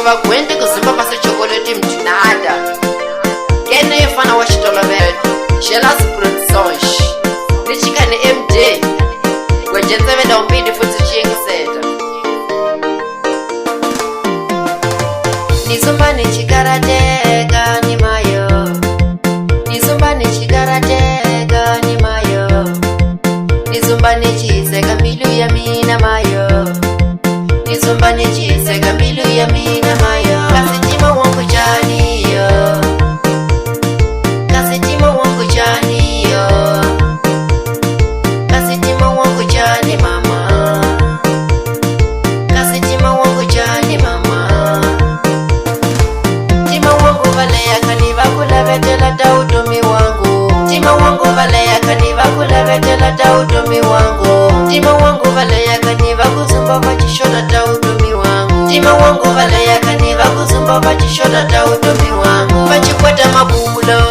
va kwende kuzimba pasi chocolate mtinada. Kene yefana wa xitolovelo, GÉLASS produções. Nichikane MD. Kwenjenzeve da umbidi futhi chingiseta. Nizumba NITXICARATEKA ni mayo. Nizumba NITXICARATEKA ni mayo. Nizumba NITXICARATEKA milu ya mina mayo. Nizumba NITXICARATEKA milu ya mina mayo. Kasitima wangu jani yo. Kasitima wangu jani yo. Kasitima wangu jani mama. Kasitima wangu jani mama. Tima wangu vale ya kaniva kula vetela tautumi wangu. Tima wangu vale ya kaniva kula vetela tautumi wangu. Tima wangu vale ya kaniva kuzumba vachishota tautumi wangu. Tima wangu vale ya kaniva kuzumba vachishota tautumi wangu. Vachikwata mabulo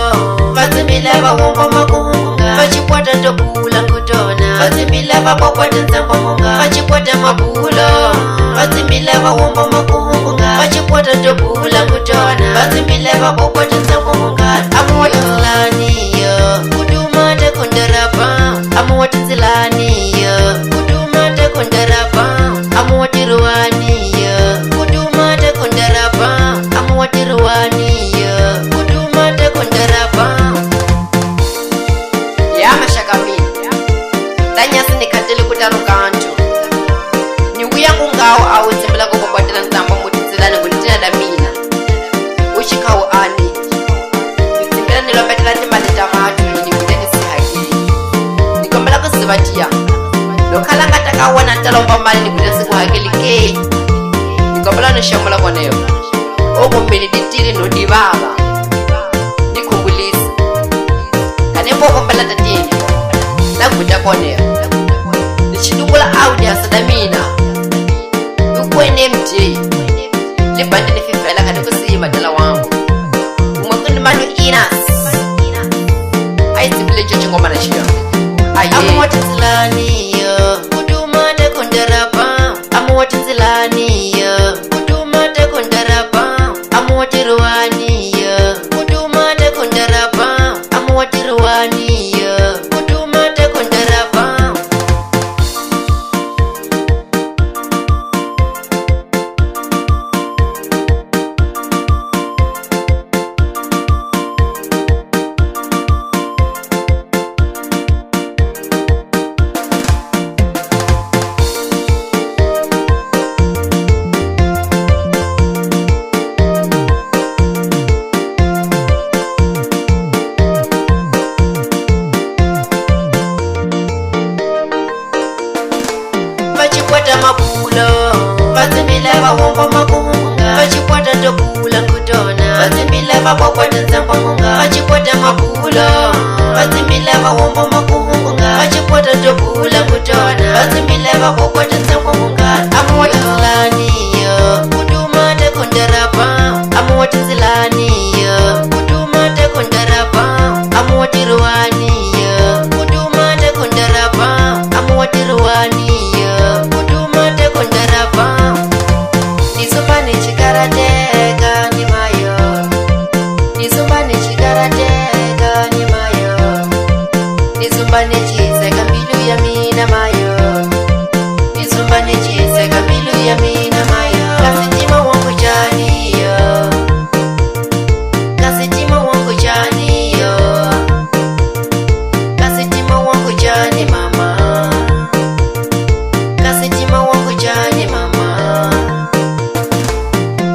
vazimbila vawomba makunga. Vachikwata ndokula nkutona vazimbila vapokwata nzamba munga. Vachikwata mabulo vazimbila vawomba makunga. Vachikwata ndokula nkutona vazimbila vapokwata nzamba munga. Amuwati zilani yo kuduma tekundarapa. Amuwati zilani yo kuduma tekundarapa. Amuwati ruwani yo kuduma tekundarapa. Amuwati ruwani yo kuduma tekundarapa. Yama shakamini danyasi nikatele kutanukantu niwuyangu ngawo awezimbila kukokwatela nzamba mutizilani kulitina damina uchikawo ani nizimbila nilopetela timali tamatu nikuteni sihakili nikombela kusivatia lokhala ngatakawona ntalomba mali nikuteni sikuhakili ke nikombela nishambula koneyo okumbili ditili nodibaba nikumbulisa kanembo kombela tatini nakuta koneyo nichidungula audi asadamina ukwene MD libandi nififela kati kusima tala wangu umwakuni manu inas aizibile chocho ngoma na shio amuwati zilani yo kuduma tekundarapa. Amuwati zilani yo kuduma tekundarapa. Amuwati ruwani yo kuduma tekundarapa. Amuwati ruwani yo kuduma tekundarapa. Vachikwata mabulo vazimbila vawomba makunga. Vachikwata ndokula nkutona vazimbila vapokwata nzamba munga. Vachikwata mabulo vazimbila vawomba makunga. Vachikwata ndokula nkutona vazimbila vapokwata nzamba munga. Amuwati zilani yo kuduma tekundarapa. Amuwati zilani yo kuduma tekundarapa. Amuwati ruwani yo kuduma tekundarapa. Amuwati ruwani yo kuduma tekundarapa. Nizumba NITXICARATEKA ni mayo. Nizumba NITXICARATEKA ni mayo. Nizumba NITXICARATEKA milu ya mina mayo. Nizumba NITXICARATEKA milu ya mina mayo. Kasitima wangu jani yo. Kasitima wangu jani yo. Kasitima wangu jani mama. Kasitima wangu jani mama.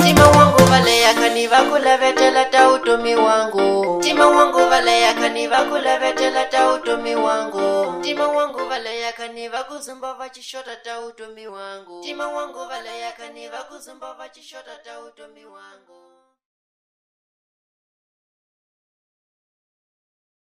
Tima wangu vale ya kaniva kula vetela tautumi wangu. Tima wangu vale ya kaniva kula vetela tautumi wangu. Tima wangu vale ya kaniva kuzumba vachishota tautumi wangu. Tima wangu vale ya kaniva kuzumba vachishota tautumi wangu.